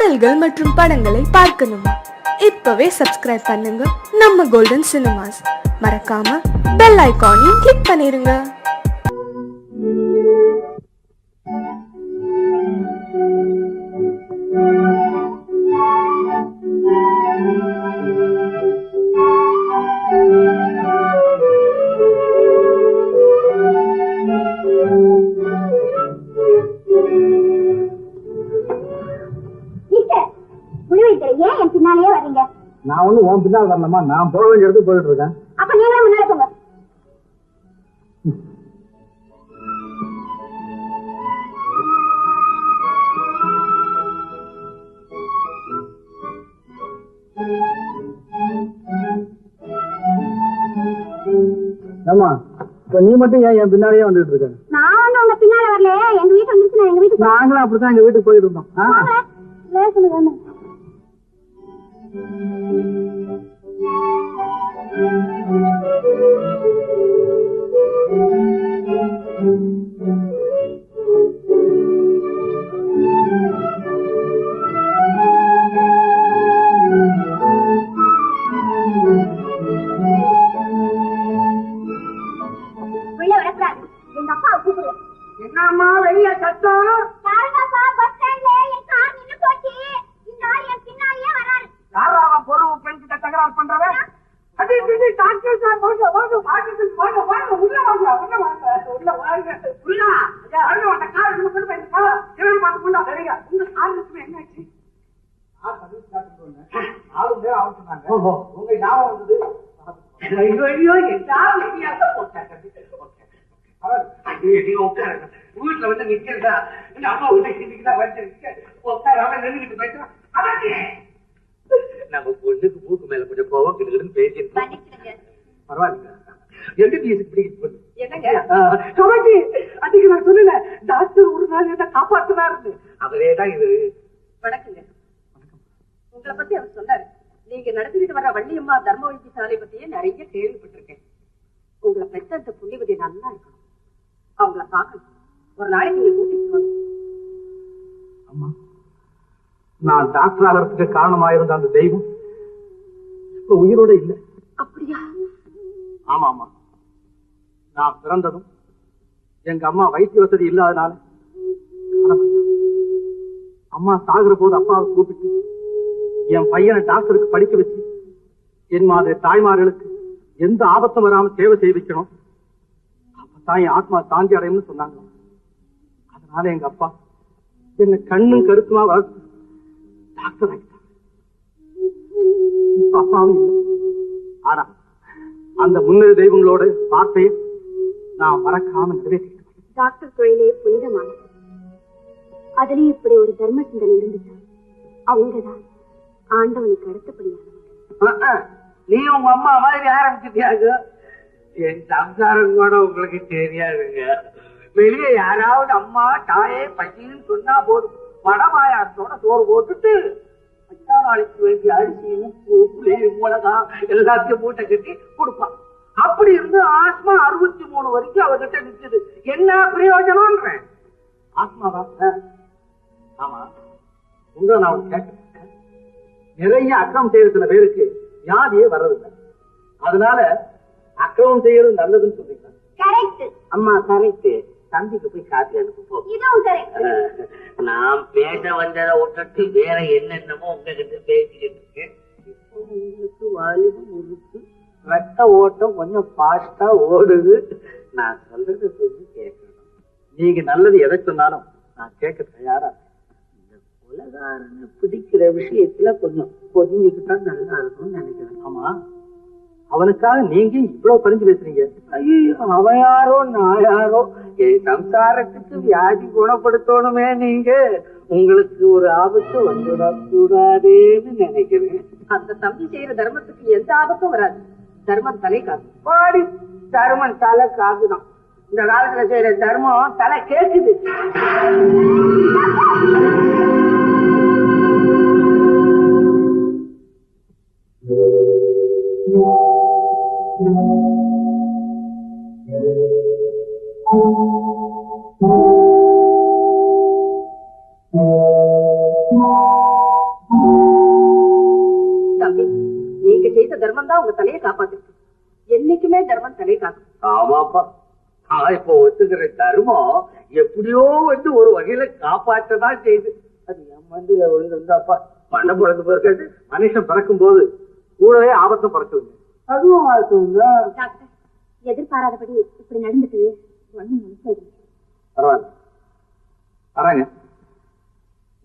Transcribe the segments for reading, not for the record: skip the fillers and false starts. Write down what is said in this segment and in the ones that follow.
பாடல்கள் மற்றும் படங்களை பார்க்கணுமா? இப்பவே சப்ஸ்கிரைப் பண்ணுங்க நம்ம கோல்டன் சினிமாஸ். மறக்காம பெல் ஐகானையும் கிளிக் பண்ணிருங்க. நான் ஒண்ணு உன் பின்னால் வரலாமா? நான் போக வேண்டிய இடத்துக்கு போயிட்டு இருக்கேன். அப்ப நீங்களே முன்னாடி போங்க. ஆமா, இப்ப நீ மட்டும் ஏன் என் பின்னாலேயே வந்துட்டு இருக்க? நான் வந்து உங்க பின்னால வரல, எங்க வீட்டு வந்துருச்சு. நான் எங்க வீட்டுக்கு நாங்களும் அப்படித்தான் எங்க வீட்டுக்கு போயிட்டு இருந்தோம். எங்க அப்பா கூப்பிடு. என்னம்மா வெளியே சத்தம்? பாருங்கப்பா, பஸ் ஸ்டாண்ட்ல என் கார் நின்னு போச்சு. இந்த ஆள் என் பின்னாலேயே வராரு. யாராவன் பொருள் பெண்கிட்ட தகராறு பண்றவன்? அடி டாக்டர் சார், வாங்க வாங்க வாங்க வாங்க, உள்ள வாங்க உள்ள வாங்க உள்ள வாங்க உள்ள வாங்க. அந்த கார் நம்ம கொண்டு போய் கிளம்பி பார்த்து கொண்டா சரிங்க. உங்க காருக்கு என்னாச்சு? ஆளும் பேர் அவங்க சொன்னாங்க. உங்க ஞாபகம் வந்தது. ஐயோ ஐயோ, எல்லாரும் வெளியாக போட்டாங்க. வீட்டுல வந்து நிக்கிறதா அம்மா வீட்டுதான் உட்காராம நின்றுகிட்டு போயிட்டோம். நம்ம பொண்ணுக்கு மூக்கு மேல கொஞ்சம் கோவம் கிடுன்னு பேசிருக்கோம். பரவாயில்ல, அன்னைக்கு நான் சொன்ன டாக்டர் ஒரு நாள் என்ன காப்பாத்தினாரு. அவரேதான் இது. வணக்கங்க. உங்களை பத்தி அவர் சொன்னாரு. நீங்க நடத்திக்கிட்டு வர்ற வள்ளியம்மா தர்ம வைத்தியசாலை பத்தியே நிறைய கேள்விப்பட்டிருக்கேன். உங்களை பெற்ற அந்த புண்ணியவதி நல்லா இருக்கணும். அவங்கள பார்க்கணும். ஒரு நாளைக்கு நீங்க கூட்டிட்டு வாங்க. அம்மா, நான் டாக்டர் ஆகிறதுக்கு காரணமாயிருந்த அந்த தெய்வம் இப்ப உயிரோட இல்லை. அப்படியா? ஆமா ஆமா, நான் பிறந்ததும் எங்க அம்மா வைத்திய வசதி இல்லாதனால அம்மா சாகுற போது அப்பாவை கூப்பிட்டு என் பையனை டாக்டருக்கு படிக்க வச்சு என் மாதிரி தாய்மார்களுக்கு எந்த ஆபத்தும் வராம சேவை செய்ய வைக்கணும், அப்பதான் என் ஆத்மா சாந்தி அடையும்னு சொன்னாங்க. அதனால எங்க அப்பா என்ன கண்ணும் கருத்துமா வளர்த்து டாக்டர் ஆகிட்டாங்க. அப்பாவும் இல்லை. ஆனா அந்த முன்னேறு தெய்வங்களோட வார்த்தையை நான் மறக்காம நிறைவேற்றிட்டேன். டாக்டர் தொழிலே புனிதமானது. அதுலயும் இப்படி ஒரு தர்ம சிந்தனை இருந்துச்சா? அவங்கதான் ஆண்டவனுக்கு அடுத்தபடியானவங்க. நீ உங்க அம்மா மாதிரி ஆரம்பிச்சுட்டியாக. என் சம்சாரம் கூட உங்களுக்கு தெரியாதுங்க. வெளியே யாராவது அம்மா தாயே பசின்னு சொன்னா போதும், வடமாயாரத்தோட சோறு போட்டுட்டு மச்சா நாளைக்கு வேண்டிய அரிசி உப்பு புளி மிளகா எல்லாத்தையும் மூட்டை கட்டி கொடுப்பான். அப்படி இருந்து ஆஸ்மா 63 வரைக்கும் அவர்கிட்ட நிக்குது. என்ன பிரயோஜனம்ன்றேன்? ஆஸ்மாவா? ஆமா, உங்க நான் கேட்க நிறைய அக்கிரமம் செய்யற சில பேருக்கு வியாதியே வர்றதில்லை. அதனால அக்கிரமம் செய்யறது நல்லதுன்னு சொல்றீங்க. அம்மா கரெக்ட். தம்பிக்கு போய் காப்பி அனுப்பு. நான் பேச வந்ததை விட்டுட்டு வேற என்னென்னமோ உங்ககிட்ட பேசிக்கிட்டு இருக்கேன். இப்போ உங்களுக்கு வாலிபம் இருக்கு, ரத்த ஓட்டம் கொஞ்சம் பாஸ்டா ஓடுது. நான் சொல்றது கொஞ்சம் கேட்கணும். நீங்க நல்லது எதை சொன்னாலும் நான் கேட்க தயாரா. இந்த உலகாரனை பிடிக்கிற விஷயத்துல கொஞ்சம் பொதுங்கிட்டுதான் நல்லா இருக்கும்னு நினைக்கிறேன். ஆமா, அவனுக்காக நீங்க இவ்வளவு பறிஞ்சு பேசுறீங்க. ஐயோ, அவன் யாரோ நான் யாரோ. என் சம்சாரத்துக்கு வியாதி குணப்படுத்தணுமே. நீங்க உங்களுக்கு ஒரு ஆபத்து வந்துடக்கூடாதுன்னு நினைக்கிறேன். அந்த தம்பி செய்யற தர்மத்துக்கு எந்த ஆபத்தும் வராது. தர்மம் தலை காது. பாடி தர்மம் தலை காக்குதான். இந்த காலத்துல செய்யற தர்மம் தலை கேக்குது. தர்மம் தான் உங்க தலையை காப்பாத்திருக்கு. என்னைக்குமே தர்மம் தலையை காக்கும். ஆமாப்பா, நான் இப்ப ஒத்துக்கிற தர்மம் எப்படியோ வந்து ஒரு வகையில காப்பாற்றதான் செய்யுது. அது என் மண்டியில விழுந்திருந்தாப்பா மண்ணை பிறந்து பிறகு மனுஷன் பிறக்கும் போது கூடவே ஆபத்தும் பிறக்குதுங்க. அதுவும் ஆபத்துதான். டாக்டர், எதிர்பாராதபடி இப்படி நடந்துட்டு ஒண்ணும் நினைக்காது. பரவாயில்ல, வரேங்க.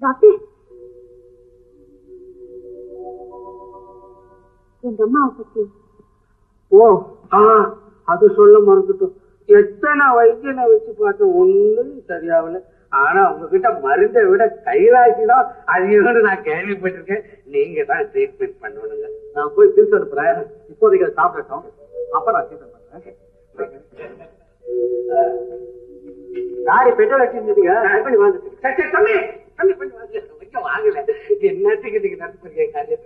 டாக்டர், எங்க அம்மாவை பத்தி. ஓ, அது சொல்ல மறந்துட்டோம். எத்தனை வைத்தியனை வச்சு பார்த்தோம், ஒண்ணும் சரியாகல. ஆனா உங்ககிட்ட மருந்தை விட கைராசி தான் அதிகம்னு நான் கேள்விப்பட்டிருக்கேன். நீங்க தான் ட்ரீட்மெண்ட் பண்ணணுங்க. நான் போய் திருச்சி அனுப்புறேன். இப்போதைக்கு அதை சாப்பிடட்டும், அப்ப நான் ட்ரீட்மெண்ட் பண்றேன். யாரு பெட்ரோல் அடிச்சிருந்தீங்க? பண்ணி வாங்க. தம்பி தம்பி பண்ணி வாங்க. கொஞ்சம் வாங்கல. என்னத்துக்கு நீங்க நடத்துறீங்க? காலையில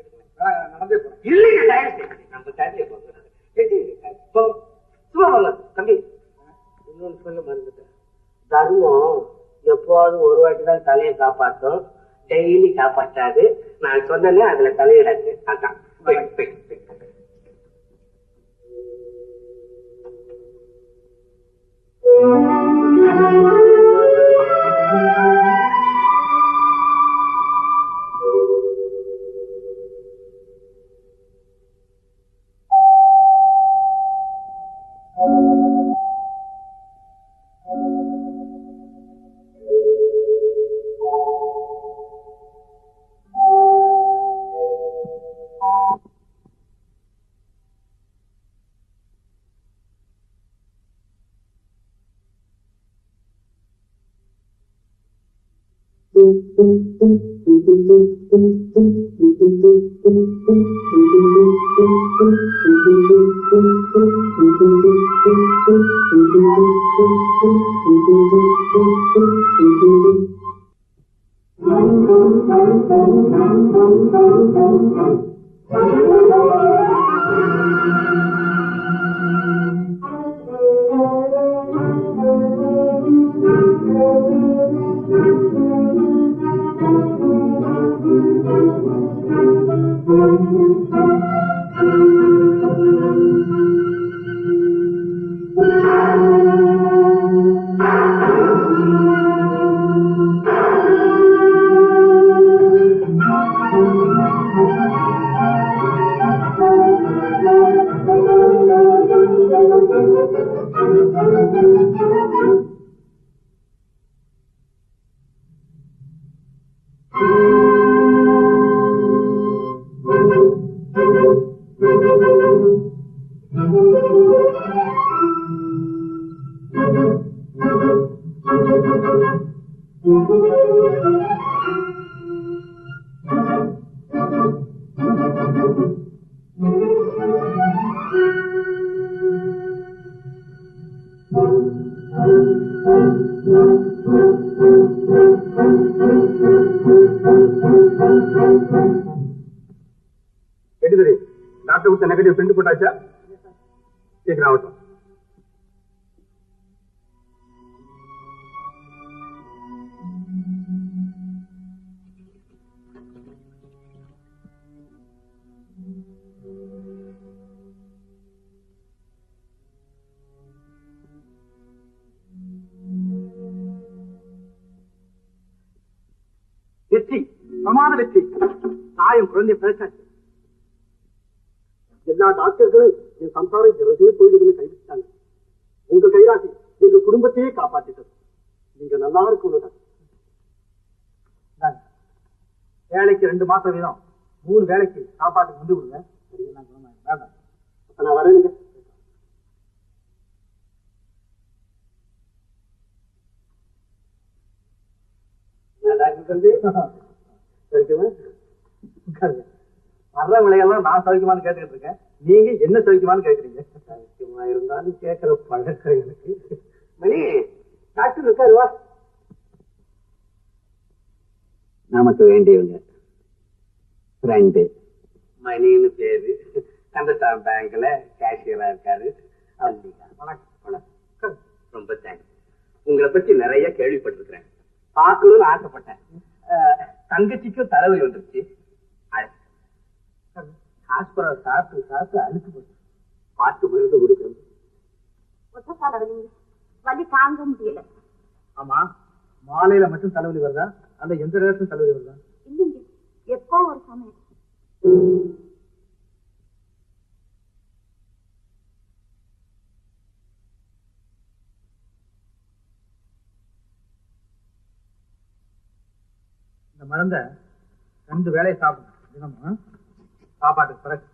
நடந்தே போறேன். இல்லைங்க, நம்ம காலையில போங்க. சும்மா வரல தம்பி. இன்னொன்னு சொல்ல மறந்துட்டேன். தர்மம் எப்போது ஒரு வாட்டி தான் தலையை காப்பாற்றும், டெய்லி காப்பாற்றாது. நான் சொன்னேனே அதுல தலையிடாது. அதான் டாக்டர் கொடுத்த நெகட்டிவ் பிரிண்ட் போட்டாச்சா? சீக்கிரம் ஆகட்டும். வெற்றி, பிரமாத வெற்றி. தாயும் குழந்தை பிறக்காச்சு. எல்லா டாக்டர்களும் என் சம்சாரம் இறந்தே போயிடுதுன்னு கைவிட்டாங்க. உங்க கைராசி எங்க குடும்பத்தையே காப்பாத்திட்டது. நீங்க நல்லா இருக்கணும். வேலைக்கு 2 மாசம் வீதம் 3 வேலைக்கு சாப்பாட்டுக்கு வந்து விடுங்க. நான் வரேனுங்க. வர்றவங்களையெல்லாம் நான் சௌக்கியமானு கேட்டுக்கிட்டு இருக்கேன். நீங்க என்ன சௌக்கியமானு கேட்கறீங்க? சௌக்கியமா இருந்தாலும் கேட்கிற பழக்கம் எனக்கு. மணி டாக்டர் இருக்காருவா. நமக்கு வேண்டியவங்க ஃப்ரெண்டு மணின்னு பேரு. கந்தசாமி பேங்க்ல கேஷியரா இருக்காரு. வணக்கம். ரொம்ப தேங்க்ஸ். உங்களை பத்தி நிறைய கேள்விப்பட்டிருக்கிறேன், பார்க்கணும்னு ஆசைப்பட்டேன். தங்கச்சிக்கும் தலைவலி வந்துருச்சு. ஆஸ்பரம் சாப்பிட்டு சாப்பிட்டு அழுத்து போச்சு. பார்த்து மருந்து கொடுக்கணும். ஒத்தக்கால வலி தாங்க முடியல. ஆமா, மாலையில மட்டும் தலைவலி வருதா? அந்த எந்த நேரத்தும் தலைவலி வருதா? இல்லைங்க, எப்போ ஒரு சமயம். இந்த மருந்த 2 வேளையை சாப்பிடுங்க தினமும். சாப்பாட்டுக்கு பிறகு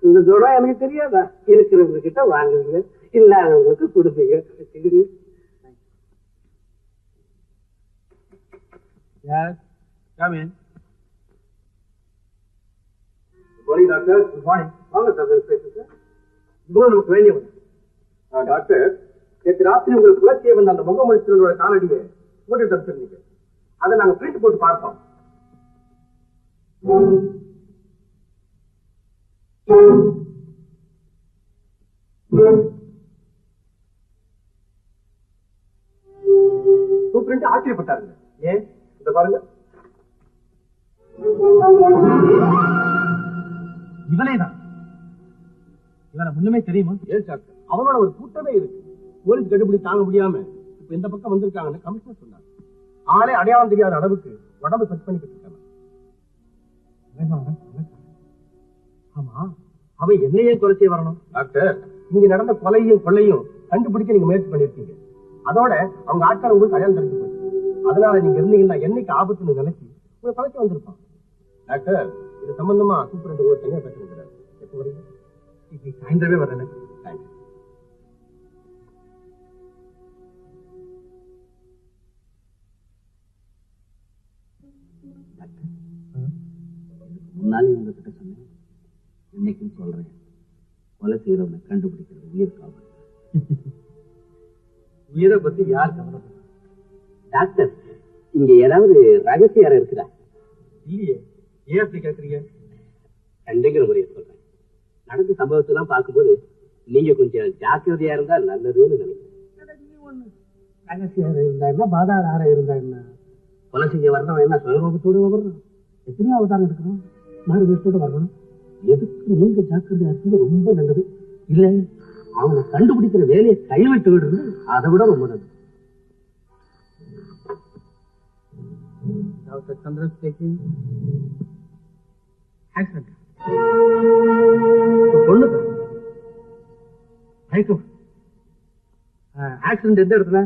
இந்த ஜுரம் எனக்கு தெரியாதா? இருக்கிறவங்க கிட்ட வாங்குவீங்க, இல்லாதவங்களுக்கு கொடுப்பீங்க. Doctor, good morning. வாங்க சார். இவ்வளவு நமக்கு வேண்டியவங்க. டாக்டர், நேற்று ராத்திரி உங்களுக்கு புலர்ச்சியை வந்த அந்த முகமொழித்தினோட காலடியை போட்டு தடுத்துருந்தீங்க. அதை நாங்க பிரிண்ட் போட்டு பார்த்தோம். சூப்பரண்ட் ஆச்சரியப்பட்டாருங்க. ஏன் இந்த பாருங்க, இவனேதான். இவனை முன்னமே தெரியுமா? ஏன் டாக்டர், அவனோட ஒரு கூட்டமே இருக்கு. போலீஸ் கண்டுபிடி தாங்க முடியாம இப்ப இந்த பக்கம் வந்திருக்காங்கன்னு கமிஷனர் சொன்னாங்க. ஆளே அடையாளம் தெரியாத அளவுக்கு உடம்பு செட் பண்ணிக்கிட்டு இருக்காங்க. ஆமா, அவன் என்னையே தொலைச்சி வரணும். டாக்டர், நீங்க நடந்த கொலையும் கொள்ளையும் கண்டுபிடிக்க நீங்க முயற்சி பண்ணிருக்கீங்க. அதோட அவங்க ஆட்கள் உங்களுக்கு அடையாளம் தெரிஞ்சு போச்சு. அதனால நீங்க இருந்தீங்கன்னா என்னைக்கு ஆபத்துன்னு நினைச்சு உங்களை தொலைச்சி வந்திருப்பான். டாக்டர், இது சம்பந்தமா சூப்பரண்ட் ஒரு தனியா பேசுகிறார். எப்ப வரீங்க? இன்னைக்கு சாயந்தரமே வரேன். முன்னாலே உங்ககிட்ட சொன்னேன், இன்னைக்கும் சொல்றேன், கொலை செய்யறவனை கண்டுபிடிக்கிறது உயிர் காவல். உயிரை பத்தி யார் கவலைப்படுற? டாக்டர், இங்க ஏதாவது ரகசியம் இருக்குதா? இல்லையே. ஏன் அப்படி கேட்கறீங்க? கண்டுங்கிற முறையை சொல்றேன். நடந்த சம்பவத்தெல்லாம் பார்க்கும்போது நீங்க கொஞ்சம் ஜாக்கிரதையா இருந்தா நல்லதுன்னு நினைக்கிறேன். ரகசியம் இருந்தா என்ன, பாதாள ஆற இருந்தா என்ன, கொலை செய்ய வர்றவன் என்ன சுயரூபத்தோடு வர்றான்? எத்தனையோ அவதாரம் எடுக்கணும், மாறு வீட்டோட வரணும். எதுக்கு நீங்க ஜாக்கிரதையா இருக்கிறது ரொம்ப நல்லது. இல்ல அவனை கண்டுபிடிக்கிற வேலையை கைவிட்டு விடுறது அதை விட ரொம்ப நல்லது. டாக்டர் சந்திரன் ஸ்பீக்கிங். ஆக்சிடென்ட். பொண்ணுதான். ஆக்சிடென்ட் எந்த இடத்துல?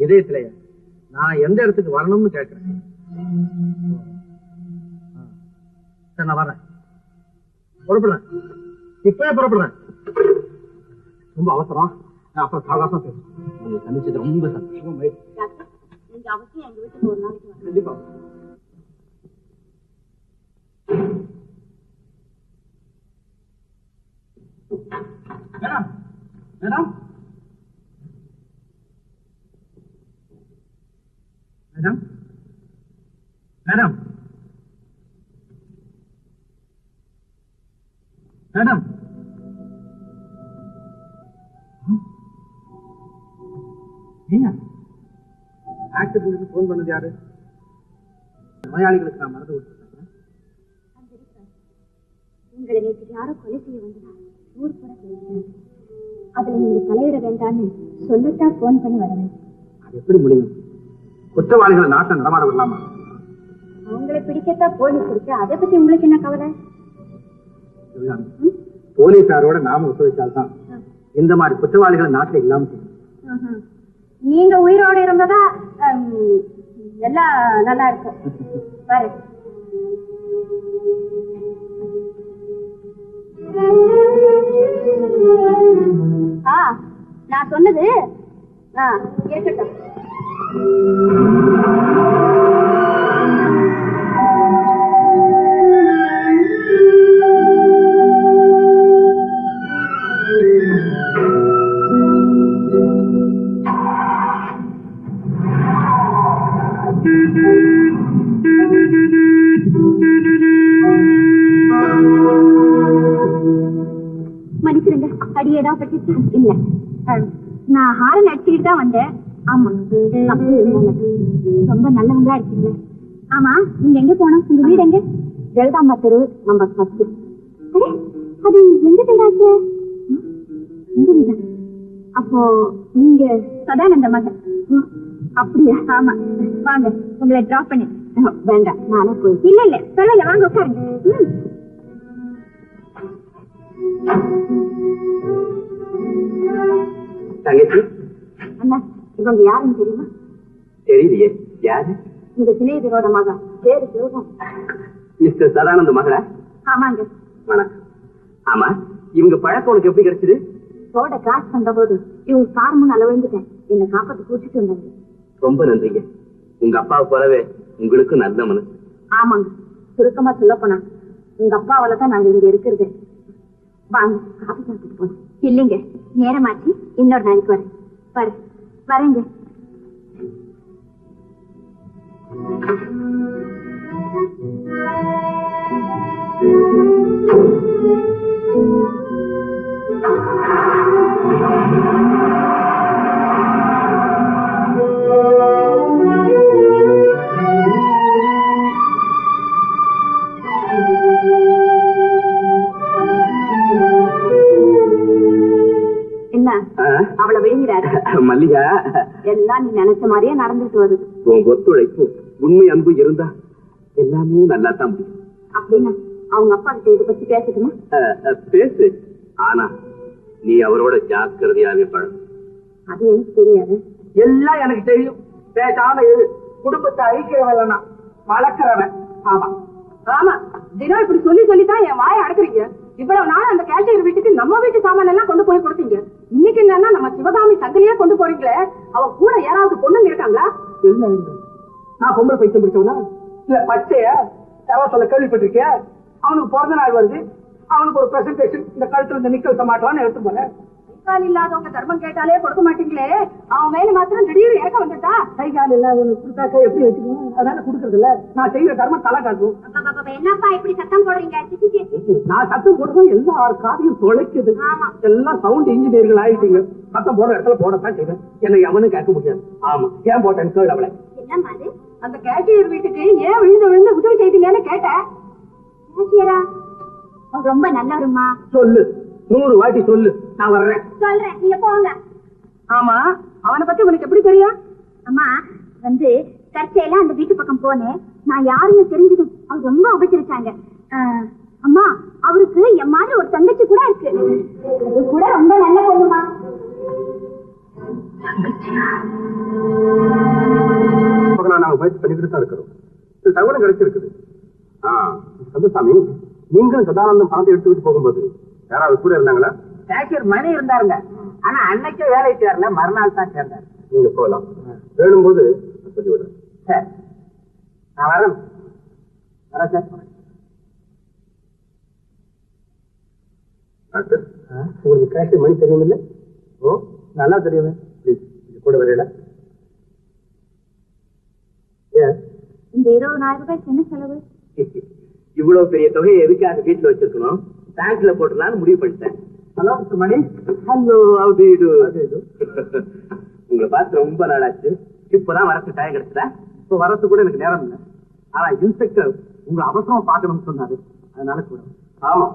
இதயத்திலேயே. நான் எந்த இடத்துக்கு வரணும்னு கேட்கிறேன். நான் வரேன், புறப்படுறேன், இப்பவே புறப்படுறேன். ரொம்ப அவசரம். அப்புறம் சாகாசம் பேசுறேன். சந்திச்சது ரொம்ப சந்தோஷம். நீங்க அவசியம் எங்க வீட்டுக்கு ஒரு நாளைக்கு வாங்க. கண்டிப்பா. Madam, madam, madam, madam, madam, accident phone பண்ணது யாரு? நோயாளிகளுக்கு நான் மறந்து விட்டுருக்கேன். உங்களை நேற்று யாரோ கொலை செய்ய வந்ததா ஊர் கூட பேசுறாங்க. அதுல நீங்க தலையிட வேண்டாம்னு சொல்லத்தான் போன் பண்ணி வரவேன். அது எப்படி முடியும்? குற்றவாளிகளை நாட்டை நடமாட விடலாமா? அவங்களை பிடிக்கத்தான் போலீஸ் இருக்கு. அதை பத்தி உங்களுக்கு என்ன கவலை? போலீசாரோட நாம ஒத்துழைச்சால்தான் இந்த மாதிரி குற்றவாளிகள் நாட்டில் இல்லாம செய்யும். நீங்க உயிரோட இருந்ததா எல்லாம் நல்லா இருக்கும். பாரு, நான் சொன்னது இருக்கட்டும். மன்னிச்சிருங்க, அடி ஏதாவது பட்டுச்சு? இல்ல, நான் ஹாரன் அடிச்சுக்கிட்டு தான் வந்தேன். ஆமா, தப்பு இல்ல. ரொம்ப நல்லவங்களா இருக்கீங்க. ஆமா, நீங்க எங்க போனோம்? உங்க வீடு எங்க? ஜெகதாம்பா தெரு நம்பர் 10. அது எந்த வீடாச்சு? உங்க வீடா? அப்போ நீங்க சதானந்த மகன்? அப்படியா? ஆமா, வாங்க உங்களை டிராப் பண்ணி. வேண்டாம், நானே போய். இல்ல பரவாயில்ல, வாங்க உட்காருங்க. தங்கச்சி, அண்ணா, இவங்க யாருன்னு தெரியுமா? தெரியலையே. யாரு? இந்த சிநேகிதரோட மகன், பேரு சிவகம். மிஸ்டர் சதானந்த மகளா? ஆமாங்க. வணக்கம். ஆமா, இவங்க பழக்கம் உனக்கு எப்படி கிடைச்சது? ரோட கிராஸ் பண்ற போது இவங்க கார் முன் அளவிழுந்துட்டேன். என்னை காப்பாத்து கூச்சிட்டு வந்தாங்க. ரொம்ப நன்றிங்க. உங்க அப்பாவை போலவே உங்களுக்கும் நல்ல மனசு. ஆமாங்க, சுருக்கமா சொல்ல போனா உங்க அப்பாவால தான் நாங்க இங்க இருக்கிறது. வாங்க காப்பி சாப்பிட்டு போனோம். இல்லைங்க, நேரமாச்சு, இன்னொரு நாளைக்கு வரேன். வரேங்க. என்ன அவளை விழுங்கிறாரு? மல்லிகா, எல்லாம் நீ நினைச்ச மாதிரியே நடந்துட்டு வருது. உன் ஒத்துழைப்பு, உண்மை, அன்பு இருந்தா எல்லாமே நல்லா தான் முடியும். அப்படின்னா அவங்க அப்பா கிட்ட இதை பத்தி பேசட்டுமா? பேசு. ஆனா நீ அவரோட ஜாக்கிரதையாவே பழகும். அது எனக்கு தெரியாது. எல்லாம் எனக்கு தெரியும். பேசாம இரு. குடும்பத்தை அழிக்கிறவன் வளர்க்கிறவன். ஆமா ஆமா, தினம் இப்படி சொல்லித்தான் என் வாயை அடக்குறீங்க. இவ்வளவு நாள் அந்த கேஷியர் வீட்டுக்கு நம்ம வீட்டு சாமான எல்லாம் கொண்டு போய் கொடுத்தீங்க. இன்னைக்கு என்னன்னா நம்ம சிவகாமி சங்கிலியா கொண்டு போறீங்களே, அவ கூட யாராவது பொண்ணுங்க இருக்காங்களா? என்ன நான் பொம்பளை பைத்தியம் பிடிச்சவனா? இல்ல பச்சைய யாராவது சொல்ல கேள்விப்பட்டிருக்கிய? அவனுக்கு பிறந்த நாள் வருது, அவனுக்கு ஒரு பிரசன்டேஷன், இந்த கழுத்துல இந்த நிக்கல் சமாட்டலான்னு எடுத்து போனேன். கைகால் இல்லாதவங்க தர்மம் கேட்டாலே கொடுக்க மாட்டீங்களே, அவன் மேல மாத்திரம் திடீர்னு இறக்க வந்துட்டா? கைகால் இல்லாதவனுக்கு கொடுத்தாக்க எப்படி வச்சுக்கணும்? அதனால கொடுக்கறது இல்ல. நான் செய்யற தர்மம் தலை காட்டும். என்னப்பா இப்படி சத்தம் போடுறீங்க? நான் சத்தம் போடுறது எல்லாரும் காதையும் தொலைக்குது. எல்லாம் சவுண்ட் இன்ஜினியர்கள் ஆயிட்டீங்க. சத்தம் போடுற இடத்துல போடத்தான் செய்வேன். என்னை அவனும் கேட்க முடியாது. ஆமா, ஏன் போட்டேன் கேள் அவளை. என்னம்மா அது? அந்த கேஷியர் வீட்டுக்கு ஏன் விழுந்து உதவி செய்தீங்கன்னு கேட்டேன். ரொம்ப நல்லவருமா. சொல்லு, 100 வாட்டி சொல்லு, நான் வர்றேன். சொல்றேன், நீங்க போங்க. ஆமா, அவனை பத்தி உனக்கு எப்படி தெரியும்? அம்மா கற்சையில அந்த வீட்டு பக்கம் போனேன். நான் யாருன்னு தெரிஞ்சதும் அவர் ரொம்ப உபச்சரிச்சாங்க. அம்மா, அவருக்கு என் மாதிரி ஒரு தங்கச்சி கூட இருக்கு. அது கூட ரொம்ப நல்ல பொண்ணுமா. நாங்க முயற்சி பண்ணிக்கிட்டு தான் இருக்கிறோம். தகவல் கிடைச்சிருக்குது. கந்தசாமி, நீங்களும் சதானந்தம் பணத்தை எடுத்துக்கிட்டு போகும்போது யாராவது கூட இருந்தாங்களா? கேஷியர் மணி இருந்தாருங்க. ஆனா அன்னைக்கே வேலை சேரல, மறுநாள் தான் சேர்ந்தாரு. நீங்க போகலாம். வேணும்போது சொல்லி விடுறேன். சரி, நான் வரேன். வரேன் சார். டாக்டர், உங்களுக்கு கேஷியர் மணி தெரியுமில்ல? ஓ, நல்லா தெரியுமே. ப்ளீஸ், இது கூட வரையில. இந்த 20,000 ரூபாய்க்கு என்ன செலவு? இவ்வளவு பெரிய தொகையை எதுக்காக வீட்டுல வச்சிருக்கணும்? பேங்க்ல போட்டுலான்னு முடிவு பண்ணிட்டேன். ஹலோ மணி. ஹலோ, உங்களை பார்த்து ரொம்ப நாளாச்சு. இப்பதான் வரத்து டைம் கிடைச்சதா? இப்போ வரத்து கூட எனக்கு நேரம் இல்லை. ஆனா இன்ஸ்பெக்டர் உங்களை அவசரமா பார்க்கணும்னு சொன்னாரு, அதனால கூட. ஆமா,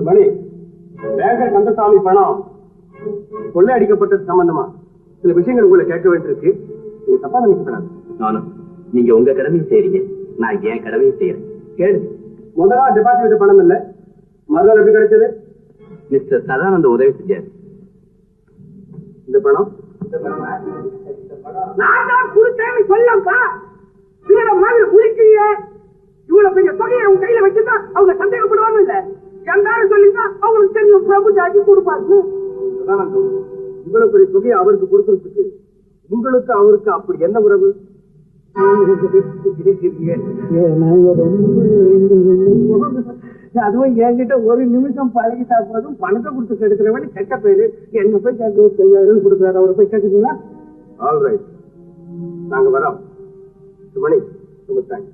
மணி, வேக கந்தசாமி பணம் கொள்ளை அடிக்கப்பட்டது சம்பந்தமா சில விஷயங்கள் உங்களை கேட்க வேண்டியிருக்கு. நீங்க தப்பா நினைக்கப்படாது. நானும் நீங்க உங்க கடமையை செய்றீங்க, நான் என் கடமையை செய்யறேன். கேளு. முதலா டெபாசிட் பணம் இல்ல, மறுநாள் எப்படி கிடைச்சது? மிஸ்டர் சதானந்த உதவி செஞ்சாரு. இந்த பணம் நான் தான் கொடுத்தேன்னு சொல்லப்பா. இவர மாதிரி குளிக்கிறீங்க. இவ்வளவு பெரிய தொகையை அவங்க கையில வச்சுட்டா அவங்க சந்தேகப்படுவாங்க. இல்ல எல்லாரும் சொல்லிதான் அவங்களுக்கு தெரியும் பிரபு ஜாதி கொடுப்பாரு. இவ்வளவு பெரிய தொகையை அவருக்கு கொடுக்கறதுக்கு உங்களுக்கு அவருக்கு அப்படி என்ன உறவு? அதுவும் என்கிட்ட ஒரு நிமிஷம் பழகிட்டா போதும் பணத்தை கொடுத்து கெடுக்கிறவனு கெட்ட பேரு. எங்க போய் கேட்க கொடுக்குறாரு, அவரை போய் கேட்டுக்கீங்களா? ஆல்ரைட், நாங்க வரோம். மணி ரொம்ப தேங்க்ஸ்.